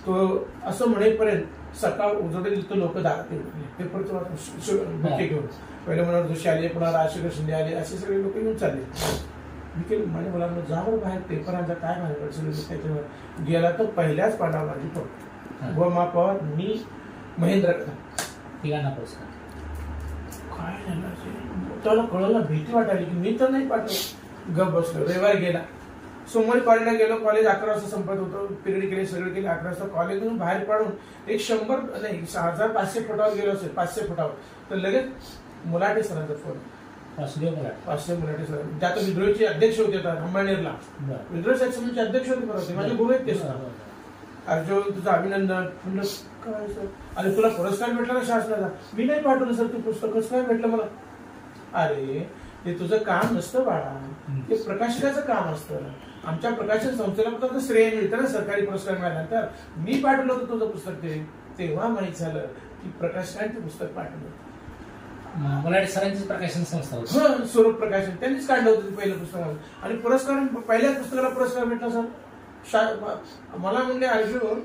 तो असं म्हणेपर्यंत सकाळ उजवडेल तो लोक दाखवते पेपरचं बुके घेऊन. पहिले मनोहर जोशी आले, पुन्हा राजशेखर शिंदे आले, असे सगळे लोक येऊन चालले. मी केलं माझ्या मुलांना जावर बाहेर पेपरांचा काय भानगड सगळे त्याच्यावर गेला. तर पहिल्याच पाठावर माझी फोटो व मापावर मी महेंद्र तिघांना पुरस्कार. काय झालं त्याला कळलं, भीती वाटायली की मी तर नाही पाठवलं. गप बसलो. रविवार गेला. सोमवारी कॉलेजला गेलो. कॉलेज 11 वाजता संपत होतं. पिरियड केले, सगळे केले. 11 वाजता कॉलेजमधून बाहेर पडून एक 6,500 फुटावर गेलो असेल, 500 फुटावर. तर लगेच मुलाटे सरांचा फोन, वासुदेव मुलाटे सर, त्या आता विद्रोहीचे अध्यक्ष होते आता अंबानेरला. विद्रोही सेक्शनचे अध्यक्ष होते, माझे गुरु आहेत ते सर. अर्जुन तुझं अभिनंदन. म्हणलं काय सर, आणि तुला पुरस्कार भेटला ना शासनाचा. मी नाही पाठवलं सर ते पुस्तक, कसं काय भेटलं मला. अरे ते तुझं काम नसतं बाळा, ते प्रकाशकाचं काम असतं. आमच्या प्रकाशन संस्थेला फक्त श्रेय मिळतं ना सरकारी पुरस्कार मिळाल्यानंतर. मी पाठवलं होतं तुझं पुस्तक, तेव्हा माहित झालं की प्रकाशकाने ते पुस्तक पाठवलं. मराठी सरांची प्रकाशन संस्था होती, स्वरूप प्रकाशन, त्यांनीच काढलं होतं पहिलं पुस्तक. आणि पुरस्कार पहिल्याच पुस्तकाला पुरस्कार भेटला सर. मला म्हणले अर्जुन,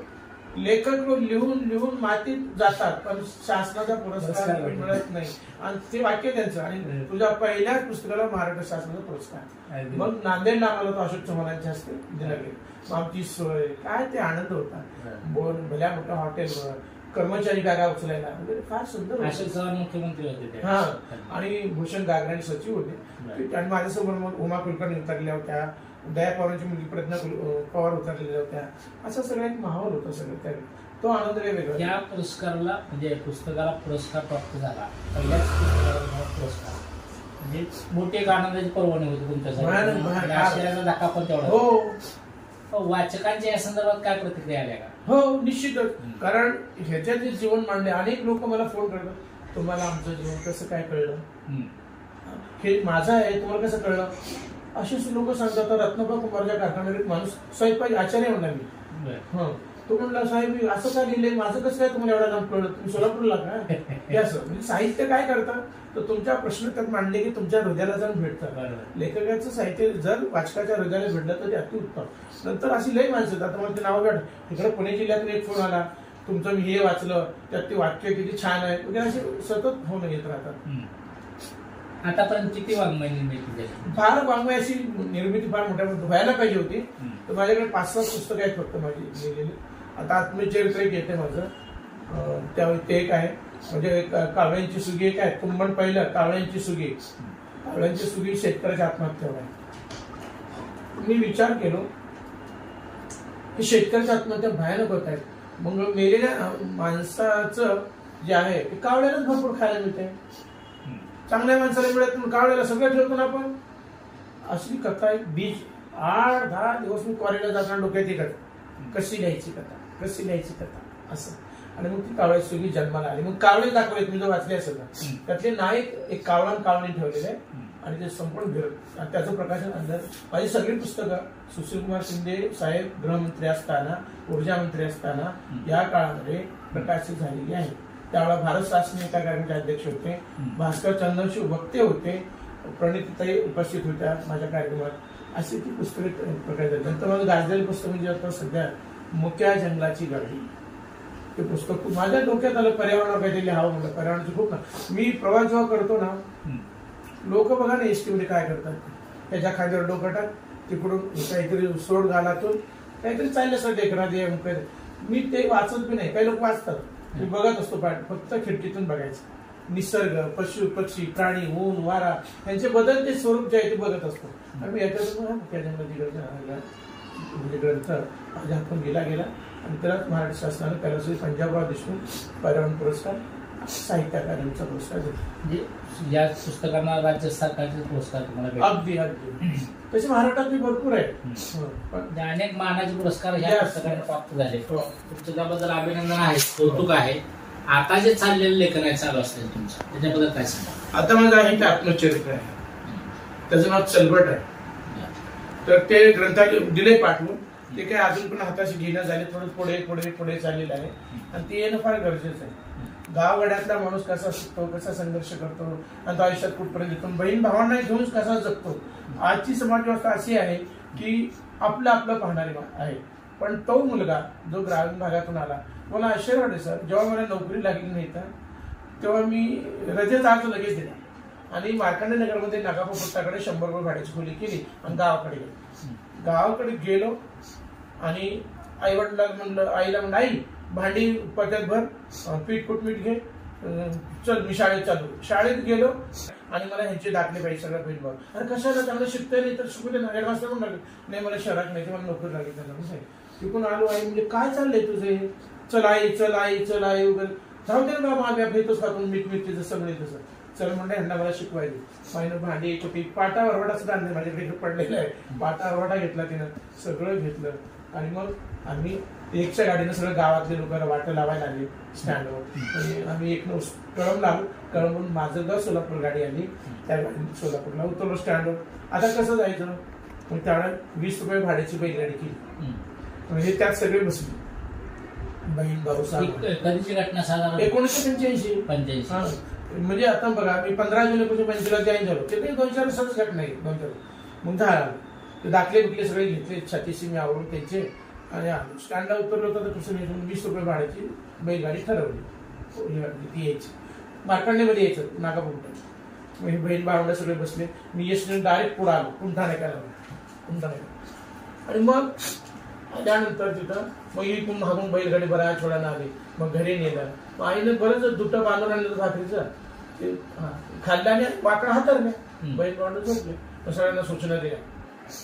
लेखक लिहून लिहून मातीत जातात पण शासनाचा पुरस्कार मिळत नाही. आणि ते वाक्य त्यांचं. आणि तुझ्या पहिल्याच पुस्तकाला महाराष्ट्र शासनाचा पुरस्कार. मग नांदेडला आम्हाला तो अशोक चव्हाणांच्या हस्ते दिला गेला. मग आमची सोय काय, ते आनंद होता. भल्या मोठ्या हॉटेलवर कर्मचारी बॅगा उचलायला वगैरे फार सुंदर. अशोक चव्हाण मुख्यमंत्री होते हा, आणि भूषण गागराणी सचिव होते. आणि माझ्यासमोर मग उमा कुलकर्णी उतरल्या होत्या, दया पवारांची मुलगी प्रज्ञा पवार उतरलेल्या होत्या. असा सगळा एक माहोल होता सगळं त्या. तो आनंद वेगळा. या पुरस्काराला म्हणजे पुस्तकाला पुरस्कार प्राप्त झाला, पहिल्याच पुस्तकाला पुरस्कार म्हणजे मोठी एक आनंदाची पर्वणी होती तुमच्यासाठी. आश्चर्याचा धक्का पण तेवढा. हो, वाचकांच्या या संदर्भात काय प्रतिक्रिया आल्या का? हो निश्चितच. कारण ह्याच्यात जे जीवन मांडले, अनेक लोक मला फोन करतात, तुम्हाला आमचं जीवन कसं काय कळलं, हे माझं आहे तुम्हाला कसं कळलं, असेच लोक सांगतात. रत्नाबा कुमारच्या कारखान्यात एक माणूस स्वयंपाक आचार्य म्हणला मी. तो म्हणला साहेब असं काय लिहिलंय, माझं कसं काय तुम्हाला एवढा नाम कळलं, तुम्ही सोलापूरला काय. हे असं म्हणजे साहित्य काय करतं तर तुमच्या प्रश्न त्यात मांडले की तुमच्या हृदयाला जाऊन भेटतं. लेखकाचं साहित्य जर वाचकाच्या हृदयाला भेटलं तर ते अतिउत्तम. नंतर अशी लई माणसं आता मला ते नाव काढ. इकडे पुणे जिल्ह्यातून एक फोन आला, तुमचं मी हे वाचलं, त्यात ते वाक्य किती छान आहे वगैरे, असे सतत फोन येत राहतात. आतापर्यंत किती वाङ्मय निर्मिती झाली? फार वाङ्मय अशी निर्मिती फार मोठ्या व्हायला पाहिजे होती. तर माझ्याकडे 5-6 पुस्तकं आहेत फक्त माझी लिहिलेली. आता आत्मचरित्र एक येते माझं, त्यावेळी ते एक आहे. म्हणजे कावळ्यांची सुगी एक आहे, कुंभण पहिलं कावळ्यांची सुगी. कावळ्यांची सुगी शेतकऱ्याच्या आत्महत्यावर आहे. मी विचार केलो की शेतकऱ्याच्या आत्महत्या भयानक होत आहेत. मग मेलेल्या माणसाचं जे आहे ते कावळ्यालाच भरपूर खायला मिळते. चांगल्या माणसाला मिळत पण कावळ्याला सगळं ठेवतो ना आपण. अशी कथा एक बीज 8-10 दिवस मी कॉलेजला जाताना डोक्यात येतात, कशी लिहायची कथा, कशी लिहायची कथा असं. आणि मग ती कावळ्याची सुगी जन्माला आली. मग कावळे दाखवले, तुम्ही जर वाचले असेल ना, त्यातले नायक एक कावळा कावळी ठेवलेले आहे. आणि ते संपूर्ण फिरत, त्याचं प्रकाशन अंदर माझी सगळी पुस्तकं सुशीलकुमार शिंदे साहेब गृहमंत्री असताना, ऊर्जा मंत्री असताना या काळामध्ये प्रकाशित झालेली आहेत. त्यावेळेला भारत शासन एका कार्यक्रमाचे अध्यक्ष होते, भास्कर चंदनशिव वक्ते होते, प्रणितीताई उपस्थित होत्या माझ्या कार्यक्रमात. अशी ती पुस्तके प्रकाशित. नंतर माझं गाजलेलं पुस्तक म्हणजे आता सध्या मुक्या जंगलाची गाडी. ते पुस्तक माझ्या डोक्यात आलं, पर्यावरणावर काहीतरी लिहावं म्हणलं. पर्यावरणाची खूप ना, मी प्रवास जेव्हा करतो ना, लोक बघा ना एसटी मध्ये काय करतात, त्याच्या खांद्यावर डोकं टाक, तिकडून काहीतरी सोड घालातून काहीतरी चालल्यासारखं एखादी. मी ते वाचत बी नाही, काही लोक वाचतात, मी बघत असतो फक्त खिडकीतून बघायचं. निसर्ग, पशु पक्षी, प्राणी, ऊन वारा यांचे बदलते स्वरूप जे आहे ते बघत असतो. आणि मी याच्यातून म्हणजे ग्रंथ माझ्या हातून गेला आणि त्याला महाराष्ट्र शासनाने कैलासवासी पंजाबराव देशमुख पर्यावरण पुरस्कार, साहित्य अकादमीचा पुरस्कार दिला. म्हणजे या पुस्तकांना राज्य सरकारचे पुरस्कार तुम्हाला अगदी तसे महाराष्ट्रात भरपूर आहे. पण अनेक मानाचे पुरस्कार या पुस्तकांना प्राप्त झाले. तुमचं त्याबद्दल अभिनंदन आहे, कौतुक आहे. आता जे चाललेलं लेखन आहे चालू असलेलं तुमचं, त्याच्याबद्दल काय सांगा? आता माझं आहे ते आत्मचरित्र आहे, त्याचं नाव चलबट आहे. तर ते ग्रंथालय दिले पाठवून, ते काय अजून पण हाताशी घेणं झाले, थोडं पुढे पुढे पुढे चाललेलं आहे. आणि ते येणं फार गरजेचं आहे. गावगड्यातला माणूस कसा शिकतो, कसा संघर्ष करतो, आणि तो आयुष्यात कुठपर्यंत येतो, बहीण भावांना घेऊन कसा जगतो. आजची समाज व्यवस्था अशी आहे की आपलं आपलं पाहणारे आहे. पण तो मुलगा जो ग्रामीण भागातून आला, मला आश्चर्य वाटते सर, जेव्हा मला नोकरी लागली नाही तेव्हा मी रजेचा अर्ज लगेच दिला आणि मार्कंडे नगरमध्ये नागापूर पुस्तकाकडे 100 रुपये भाड्याची खोली केली आणि गावाकडे गेलो. गावाकडे गेलो आणि आई वडिलांना म्हणलं, आईला म्हणलं, आई भांडी पत्यात भर, पीठ कुटमीठ घे, चल मी शाळेत चालू. शाळेत गेलो आणि मला ह्यांचे दाखले पाहिजे सगळं पीठ भाव. अरे कशाला, चांगलं शिकतोय नाही तर शिकू दे ना, ऍडव्हान्स म्हणून लागले. नाही मला शहरात नाही, मला नोकरी लागली. त्यांना तिकून आलो, आई म्हणजे काय चाललंय तुझे, चल आई चल आई चल आई वगैरे. जाऊ दे ना बाबा, भेटतोच खातून मीठ मिरची सगळे तसं. चल म्हणलं ह्यांना मला शिकवायचे. माहिनं भांडी कुठे पाटा वरवडा सुद्धा आणले, माझ्याकडे पडलेला आहे. पाटा वरवडा घेतला तिनं, सगळं घेतलं आणि मग आम्ही एकच्या गाडीनं सगळं गावातले लोक वाटं लावायला लागले स्टँडवर आणि आम्ही एक कळंबला आलो. कळंबून माझं गाव सोलापूर गाडी आली, त्या गाडीने सोलापूरला उतरलो स्टँडवर. आता कसं जायचं, मग त्यावेळेला 20 रुपये भाड्याची बैलगाडी केली. म्हणजे त्यात सगळे बसले, बहीण भाऊ कधीची घटना साधारण 1985. म्हणजे आता बघा मी 15 जुलै 1985 जॉईन झालो, ते काही 2-4 दिवसाच घटना आहे. 2-4 मग झालं ते दाखले बिकले सगळे घेतले, छातीशी मी आवडून त्यांचे आणि आलो. स्टँडला उतरलो होतं तर कसं नाही 20 रुपये भाड्याची बैलगाडी ठरवली ती यायची. मार्कंडेमध्ये यायचं नागापूर. मी बहीण भावंड सगळे बसले. मी एसटी डायरेक्ट पुढे आलो कुंठाण्याला. आणि मग त्यानंतर तिथं मग इथून मागून बैलगाडी बऱ्याच छोड्यानं आली. मग घरी नेलं. मग आईनं बरंच दुट्ट बांधून आणलं भाकरीचं, ते खाल्ल्याने वाकडा हातरल्या. बैल भावंड झोपले. मग सगळ्यांना सूचना दिल्या,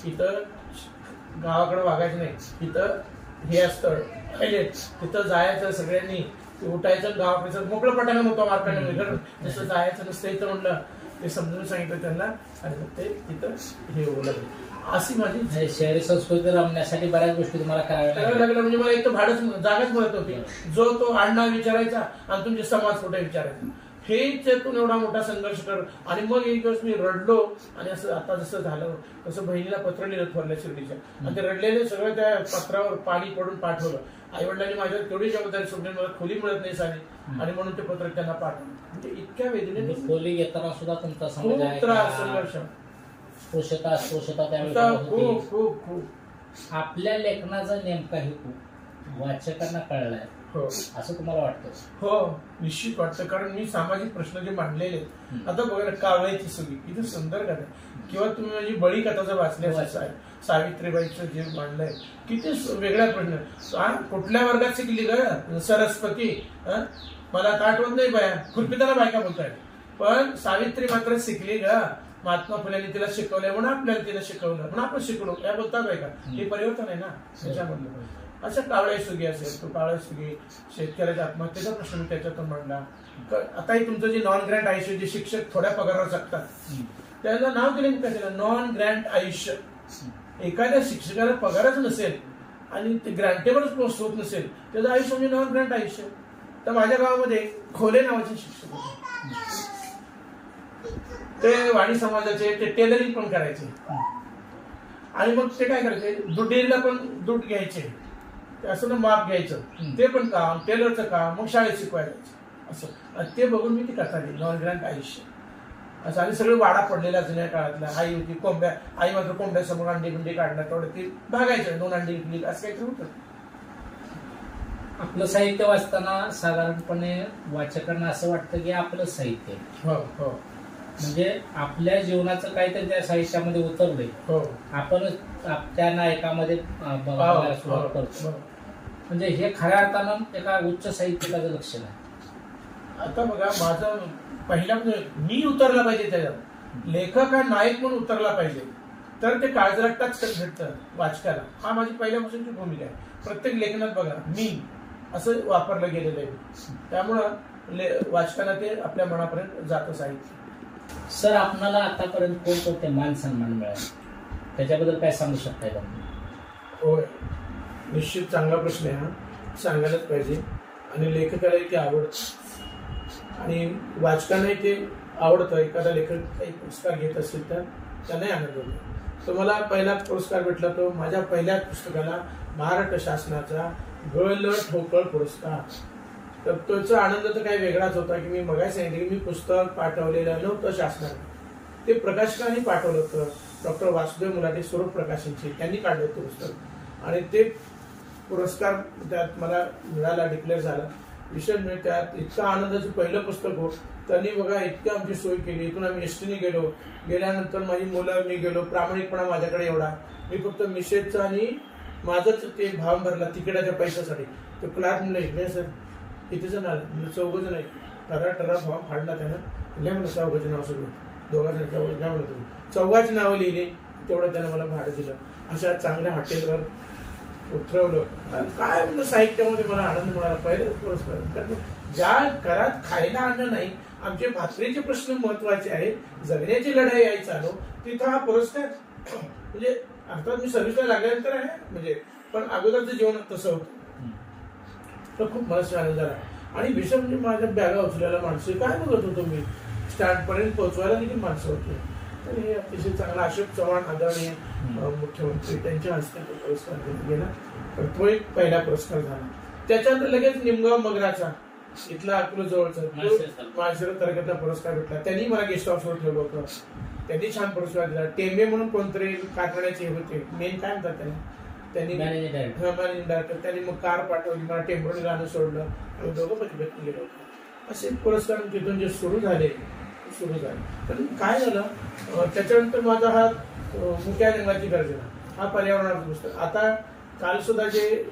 इथं गावाकडे वागायचं नाही, इथं हे असतं तिथं जायचं सगळ्यांनी, उठायचं गावाकडे मोकळं पटायला नव्हतं मार्केटमध्ये, जसं जायचं नसतं इथं म्हणलं. ते समजून सांगितलं त्यांना आणि मग ते तिथं हे होऊ लागले. अशी माझी शहरी संस्कृती रमण्यासाठी बऱ्याच गोष्टी तुम्हाला कराव्या लागल्या. म्हणजे मला एक तर भाडच जागाच मिळत होती. जो तो आडनाव विचारायचा आणि तुमचे समाज कुठे विचारायचा, हे त्यातून एवढा मोठा संघर्ष कर. आणि मग एक दिवस मी रडलो आणि असं आता जसं झालं तसं बहिणीला पत्र लिहिलं थोरल्या शिर्डीच्या, आणि ते रडलेले सगळं त्या पत्रावर पाणी पडून पाठवलं. आई वडिलांनी माझ्यावर तेवढी जबाबदारी सोडली, मला खोली मिळत नाही सारी, आणि म्हणून ते पत्र त्यांना पाठवलं. म्हणजे इतक्या वेदनेने खोली घेताना सुद्धा तुमचा खूप त्रास संघर्ष, स्पृश्यता त्यावेळी खूप खूप आपल्या लेखनाचा नेमका हेतू वाचकांना कळलाय असं तुम्हाला वाटतं? हो, निश्चित वाटतं. कारण मी सामाजिक प्रश्न जे मांडलेले आता बघा, कावळ्याची सुगी किती सुंदर कथा, किंवा तुम्ही माझी बळी कथाचं वाचल्या सावित्रीबाईचं जे मांडलंय किती वेगळ्या प्रश्न. कुठल्या वर्गात शिकली ग सरस्वती, मला आता आठवत नाही बाया, खुरपीताना बायका बोलताय, पण सावित्री मात्र शिकली ग. महात्मा फुल्यांनी तिला शिकवलंय म्हणून आपल्याला तिला शिकवलं म्हणून आपण शिकलो, या बोलतात बायका. हे परिवर्तन आहे ना त्याच्यामधलं. असं कावळ्या सुगी असेल, तो कावळ्या सुगी शेतकऱ्याच्या आत्महत्येचा प्रश्न मी त्याच्यातून मांडला. आताही तुमचं जे नॉन ग्रँट आयुष्य, जे शिक्षक थोड्या पगारावर जगतात, त्याला नाव दिलं मी त्याला नॉन ग्रँट आयुष्य. एखाद्या शिक्षकाला पगारच नसेल आणि ते ग्रँटेबलच पोस्ट होत नसेल, त्याचं आयुष्य म्हणजे नॉन ग्रँट आयुष्य. तर माझ्या गावामध्ये खोले नावाचे शिक्षक होते, ते वाणी समाजाचे, ते टेलरिंग पण करायचे. आणि मग ते काय करायचे, डेअरीला पण दूध घ्यायचे, असं ना माप घ्यायचं, ते पण काम, टेलरचं काम, मग शाळेत शिकवायचं असं. ते बघून मी ती कथा दिली नॉन ग्रँट आयुष्य असं. आणि सगळे वाडा पडलेला जुन्या काळातल्या. आई होती कोंब्या, आई मात्र कोंब्यासमोर अंडी बिंडी काढणार, तेवढं ती भागायचं, 2 अंडी विकली असं काहीतरी होतं. आपलं साहित्य वाचताना साधारणपणे वाचकांना असं वाटतं की आपलं साहित्य, हो हो, म्हणजे आपल्या जीवनाचं काहीतरी त्या साहित्यामध्ये उतरलंय, हो, आपण त्या नायकामध्ये बघायला सुरुवात करतो. म्हणजे हे खऱ्या अर्थानं एका उच्च साहित्यिकाचं लक्षण आहे. आता बघा, माझं पहिल्या मी उतरला पाहिजे त्याच्यात, लेखक हा नायक म्हणून उतरला पाहिजे, तर ते काळजाला टच भेटतं वाचकाला. हा माझी पहिल्यापासूनची भूमिका आहे. प्रत्येक लेखनात बघा मी असं वापरलं गेलेलं आहे, त्यामुळं वाचकांना ते आपल्या मनापर्यंत जातं साहित्य. सर, आपणाला आतापर्यंत कोणकोणते मान सन्मान मिळाले, त्याच्याबद्दल काय सांगू शकताय का? होय, निश्चित चांगला प्रश्न आहे हा, सांगायलाच पाहिजे. आणि लेखकालाही ते आवडतं आणि वाचकांनाही ते आवडतं. एखादा लेखक काही पुरस्कार घेत असेल तर त्यांनाही आनंद होतो. तर मला पहिला पुरस्कार भेटला तो माझ्या पहिल्या पुस्तकाला महाराष्ट्र शासनाचा गळ ठोकळ पुरस्कार. तर त्याचा आनंद तर काही वेगळाच होता की मी मगाशी सांगितलं की मी पुस्तक पाठवलेलं नव्हतं शासनाने, ते प्रकाशकांनी पाठवलं होतं. डॉक्टर वासुदेव मुलाटे स्वरूप प्रकाशनचे, त्यांनी काढलं होतं पुस्तक आणि ते पुरस्कार त्यात मला मिळाला, डिक्लेअर झाला. विषय म्हणजे त्यात इतका आनंदाचं पहिलं पुस्तक हो. त्यांनी बघा इतकी आमची सोय केली. इथून आम्ही एसटीने गेलो, गेल्यानंतर माझी मुलं, मी गेलो. प्रामाणिकपणा माझ्याकडे एवढा, मी फक्त मिसेसचा आणि माझंच ते भाव भरला तिकिटाच्या पैशासाठी. तो क्लार्क म्हणलं इकडे सर किती जण आलं, म्हणजे 4 जण आहे. टरा भाव फाडला त्यानं, लिहा म्हणलं 4 नाव सगळं, 2 जण घ्या म्हणलं तुम्ही. 4 नावं लिहिली, तेवढं त्यानं मला भाडं दिलं. अशा चांगल्या हॉटेलवर उतरवलं. काय म्हणलं साहित्यामध्ये मला आनंद मिळाला. पहिलेच पुरस्कार, कारण ज्या घरात खायला अन्न नाही, आमचे भाकरीचे प्रश्न महत्वाचे आहेत, जगण्याची लढाई आहे चालू, तिथं हा पुरस्कार. म्हणजे अर्थात मी सर्व्हिसला लागल्यानंतर आहे म्हणजे, पण अगोदरचं जीवन तसं होतं. तर खूप मला आनंद झाला. आणि विषय म्हणजे माझ्या बॅगा उचलायला माणसं काय बघत होतो मी, स्टँडपर्यंत पोहोचवायला देखील माणसं होती. तर हे अतिशय चांगला अशोक चव्हाण आदरणीय मुख्यमंत्री त्यांच्या हस्ते तो पुरस्कार दिला गेला. तर तो एक पहिला पुरस्कार झाला. त्याच्यानंतर लगेच निमगाव मगराचा इथला अकोला जवळचा माळशिरस तालुक्यातला पुरस्कार भेटला. त्यांनी मला गेस्ट हाऊसवर ठेवलं होतं, त्यांनी छान पुरस्कार दिला. टेंबे म्हणून कोणतरी कारखान्याचे होते, मेन काय म्हणतात त्यांनी त्यांनी मग कार पाठवली, मला टेम्पोने गाणं सोडलं आणि दोघं भेटून गेलो होतो. असे पुरस्कार तिथून जे सुरू झाले. पण काय झालं, त्याच्यानंतर माझा हा मुक्या जंगलाची गर्जना हा पर्यावरणाचं पुस्तक. आता काल सुद्धा जे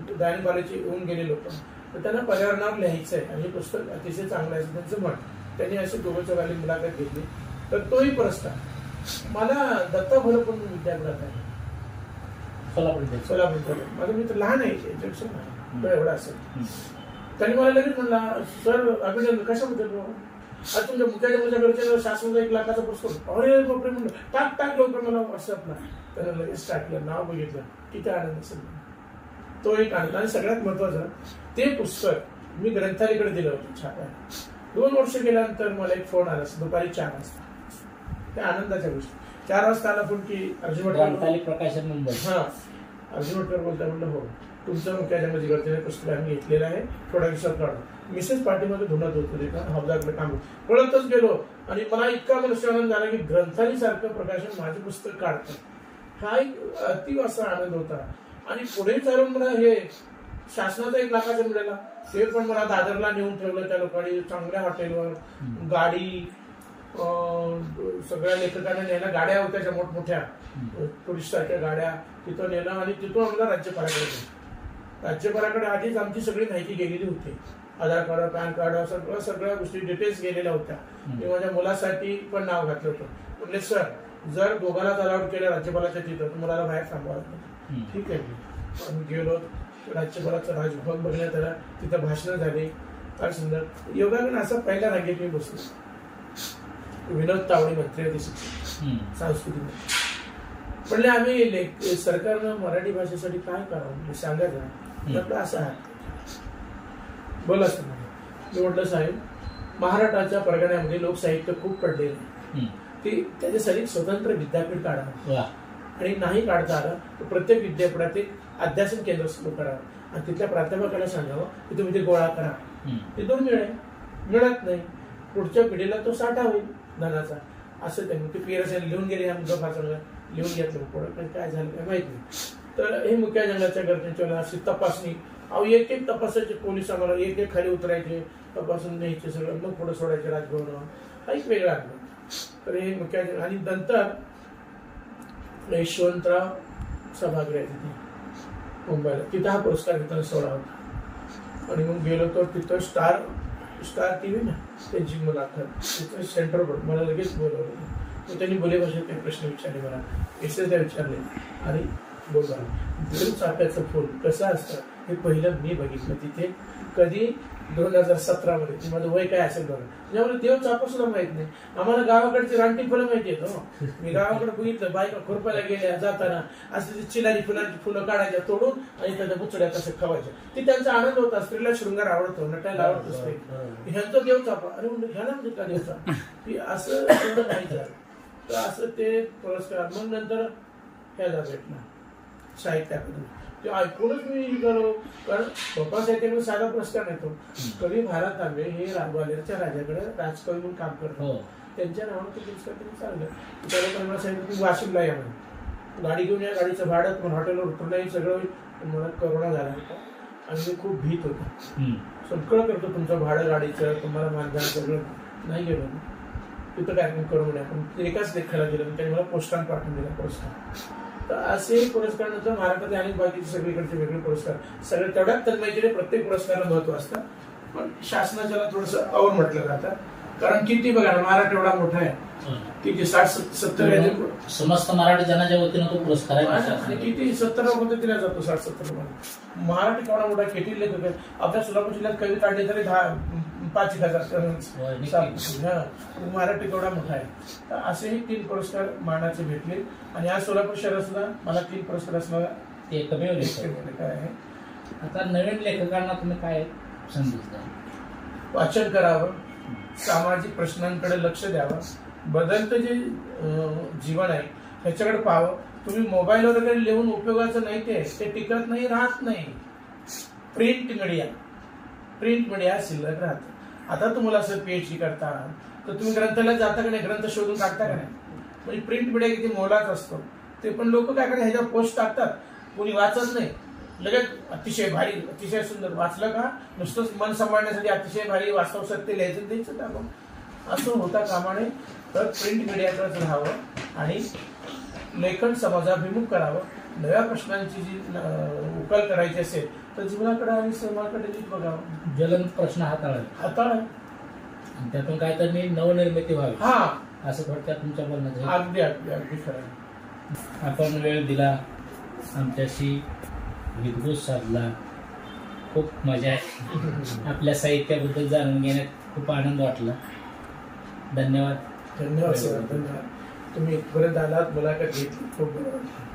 दायनबालाचे येऊन गेले लोक, तर त्यांना पर्यावरणावर लिहायचं आहे आणि हे पुस्तक अतिशय चांगलं आहे त्यांचं मत. त्यांनी अशी दोघांच्या खाली मुलाखत घेतली. तर तोही पुरस्कार मला दत्ता भोले पण विद्यापीठात आहे सोलापूर. माझा मित्र लहान आहे, तो एवढा असेल. त्यांनी मला लगेच म्हणला, सर अभिनंदन कशाबद्दल, आज तुमच्या मुख्याच्या मुलाकडच्या शासनाचा 1 लाखाचा पुरस्कार. अरे बापरे म्हणलं, टाक लवकर मला व्हॉट्सअपला. त्यानं लगेच टाकलं, नाव बघितलं, किती आनंद असेल. तो एक आनंद. आणि सगळ्यात महत्वाचं ते पुस्तक मी ग्रंथालयाकडे दिलं होतं छापायला. 2 वर्ष गेल्यानंतर मला एक फोन आला दुपारी 4 वाजता. त्या आनंदाच्या गोष्टी. 4 वाजता आला फोन की अर्जुन प्रकाशन मुंबई. हा, अर्जुन बोलता. म्हणलं हो, तुमचं मुख्य जंगलाची गर्जना पुस्तक आम्ही घेतलेलं आहे, थोड्या दिवसात काढून. मिसेस पार्टीमध्ये धुणत होतो का हौदाकडे काम कळतच गेलो. आणि मला इतका मनुष्य आनंद झाला की ग्रंथालय सारखं प्रकाशन माझे पुस्तक काढतं, हा एक अति असा आनंद होता. आणि पुढे चालून मला हे शासनाचा 1 लाखाचा मिळाला. ते पण मला दादरला नेऊन ठेवलं त्या लोकांनी, चांगल्या हॉटेलवर, गाडी, सगळ्या लेखकांना न्यायला गाड्या होत्या त्या मोठमोठ्या टुरिस्ट सारख्या गाड्या, तिथं नेलं. आणि तिथून आम्हाला राज्यपालाकडे आधीच आमची सगळी माहिती गेलेली होती, आधार कार्ड, पॅन कार्ड, सगळ्या गोष्टी डिटेल्स गेलेल्या होत्या. मी माझ्या मुलासाठी पण नाव घातलं होतं. म्हणजे सर जर दोघांनाच अलाउड केलं राज्यपालाच्या तिथं तर मुलाला बाहेर थांबवायला. ठीक आहे. आम्ही गेलो, राज्यपालाचं राजभवन बघण्यात आला, तिथं भाषणं झाली, फार सुंदर. योगाकडे असा पहिल्या रांगेत मी बसलो. विनोद तावडे मंत्री होते शिक्षण सांस्कृतिक. म्हणले आम्ही सरकारनं मराठी भाषेसाठी काय करावं सांगायचं. म्हटलं असं आहे, बोला सर. मी म्हटलं साहेब, महाराष्ट्राच्या परगण्यामध्ये लोकसाहित्य खूप पडलेलं आहे, ते त्याच्यासाठी स्वतंत्र विद्यापीठ काढावं. आणि नाही काढता आलं तर प्रत्येक विद्यापीठात एक अध्यासन केंद्र सुरू करावं आणि तिथल्या प्राध्यापकाला सांगावं की तुम्ही ते गोळा करा. ते 2 मिळत नाही, पुढच्या पिढीला तो साठा होईल धनाचा. असं त्यांनी ते PRS लिहून गेले. आमचं फार चांगलं लिहून घेतलं, पुढे काय झालं काय माहित नाही. तर हे मुख्य जंगलाच्या गरजेच्या अशी तपासणी, एक तपासायचे पोलीस, आम्हाला एक खाली उतरायचे, तपासून न्यायचे सगळं, मग पुढे सोडायचे राजभवन. हा एक वेगळा अनुभव. तर हे मुख्य. आणि नंतर यशवंतराव सभागृह आहे तिथे मुंबईला, तिथं हा पुरस्कार वितरण सोहळा होता. आणि मग गेलो तर तिथं स्टार TV ना त्यांची मुलाखत, तिथं सेंटर बोर्ड मला लगेच बोलवलं. मग त्यांनी बोली भाषेत काही प्रश्न विचारले, मला त्या विचारले. आणि बोलला चाफ्याचं फुल कसं असतं हे पहिलं मी बघितलं तिथे. कधी 2017 मध्ये. माझं वय काय असेल बघा. त्यामुळे देव चाफा सुद्धा माहित नाही आम्हाला. गावाकडची रानटी फुलं माहिती आहेत. मी गावाकडे बघितलं, बायका खुरपायला गेल्या जाताना असं चिलारी फुलांची फुलं काढायच्या तोडून आणि त्याच्या बुचड्या तसं खावायच्या. ती त्यांचा आनंद होता. स्त्रीला शृंगार आवडतो, नटायला आवडतो स्त्री. ह्यांचा देव चाफा. अरे म्हणलं ह्याला म्हणजे का देव चाफा की असं नाही झालं. तर असं ते पुरस्कार. मग नंतर ह्याला भेटला साहित्य अकादमी. ते ऐकूनच मी करो, कारण बाबा साहित्याकडे साधा पुरस्कार नेतो. कवी महाराज तांबे हे ग्वाल्हेरच्या राजाकडे राजकवी म्हणून काम करतो. त्यांच्या नावानं ते पुरस्कार त्यांनी चाललं. त्याला मला सांगितलं की वाशिमला या म्हणे, गाडी घेऊन या, गाडीचं भाडं पण हॉटेलवर उतरलं सगळं. मला करोना झाला होता आणि मी खूप भीत होतो. सगळं करतो तुमचं भाडं गाडीचं, तुम्हाला मानधन सगळं. नाही गेलो तिथं काय करू म्हणे आपण. एकाच लेखाला गेलो, त्यांनी मला पोस्टान पाठवून दिला पुरस्कार. तर असे पुरस्कार नंतर महाराष्ट्रातले अनेक बाकीचे सगळीकडचे वेगळे पुरस्कार. सगळे तेवढ्यात तन्मयतेने प्रत्येक पुरस्काराला महत्व असतं. पण शासनाच्याला थोडंसं अवर म्हटलं जातं, कारण किती बघा महाराष्ट्र एवढा मोठा आहे की 60-70 समस्त मराठी जनाच्या वतीनं तो पुरस्कार आहे. किती 70 मध्ये दिला जातो, 60-70 मध्ये. मराठी केवढा मोठा केटी लेखक आहे. आपल्या सोलापूर जिल्ह्यात कवी काढले तरी 5,000. मराठी केवढा मोठा आहे. तर असेही 3 पुरस्कार मानाचे भेटले. आणि आज सोलापूर शहरात सुद्धा मला 3 पुरस्कार असणारा ते कमी काय आहे. आता नवीन लेखकांना तुम्ही काय संदेश द्याल? वाचन करावं, सामाजिक प्रश्नांकडे लक्ष द्यावं, बदलतं जे जीवन आहे त्याच्याकडे पाहावं. तुम्ही मोबाईलवर वगैरे लिहून उपयोगाचं नाही, ते टिकत नाही, राहत नाही. प्रिंट मीडिया शिल्लक राहतं. आता तुम्हाला असं PhD करता तर तुम्ही ग्रंथालयात जाता का नाही, ग्रंथ शोधून काढता का नाही? म्हणजे प्रिंट मीडिया किती मोलाचा असतो. ते पण लोक काय करतात, ह्याच्यावर पोस्ट टाकतात, कोणी वाचत नाही, लगेच अतिशय भारी, अतिशय सुंदर, वाचलं का नुसतंच मन सांभाळण्यासाठी अतिशय भारी वास्तव सत्य लिहायचं द्यायचं टाकून, असं होता कामा नये. तर प्रिंट मीडियाकडेच राहावं आणि लेखन समाजाभिमुख करावं. नव्या प्रश्नांची जी उकल करायची असेल तर जीवनाकडे आणि समाजाकडे नीट बघावं. ज्वलंत प्रश्न हाताळावे आणि त्यातून काहीतरी नवनिर्मिती व्हावी, हा असं थोडक्यात तुमच्या बोलण्यात. अगदी अगदी अगदी खरं. आपण वेळ दिला, आमच्याशी विद्वत साधला, खूप मजा आहे. आपल्या साहित्याबद्दल जाणून घेण्यात खूप आनंद वाटला. धन्यवाद. धन्यवाद सर, धन्यवाद. तुम्ही इथपर्यंत आलात, मुलाखत घेतली, खूप बरं वाटलं.